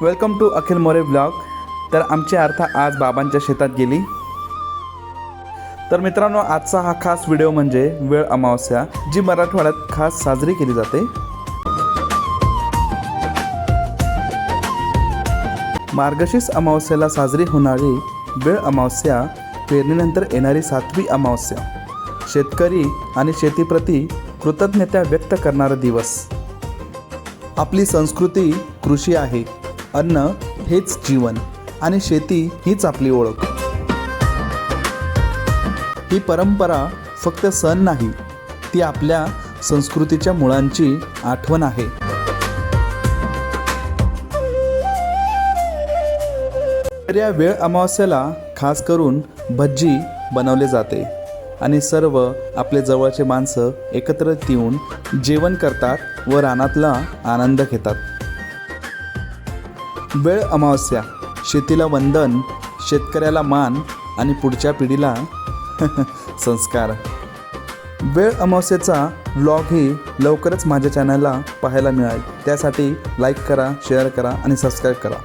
Welcome to Akhil More blog. तर आमची अर्था आज बाबांच्या शेतात गेली। तर मित्रांनो, आजचा हा खास व्हिडिओ म्हणजे वेळ अमावस्या, जी मराठवाड्यात खास साजरी केली जाते। मार्गशीर्ष अमावस्याला साजरी होणारी वेळ अमावस्या पेरणीनंतर येणारी 7वी अमावस्या, शेतकरी आणि शेतीप्रती कृतज्ञता व्यक्त करणारा दिवस। आपली संस्कृती कृषी आहे, अन्न हेच जीवन आणि शेती हीच आपली ओळख। ही परंपरा फक्त सण नाही, ती आपल्या संस्कृतीच्या मुळांची आठवण आहे। तर या वेळ अमावस्याला खास करून भज्जी बनवले जाते आणि सर्व आपले जवळचे माणसं एकत्र येऊन जेवण करतात व रानातला आनंद घेतात। वेळ अमावस्या, शेतीला वंदन, शेतकऱ्याला मान आणि पुढच्या पिढीला संस्कार। वेळ अमावस्येचा व्लॉगही लवकरच माझ्या चॅनलला पाहायला मिळेल। त्यासाठी लाईक करा, शेअर करा आणि सबस्क्राईब करा।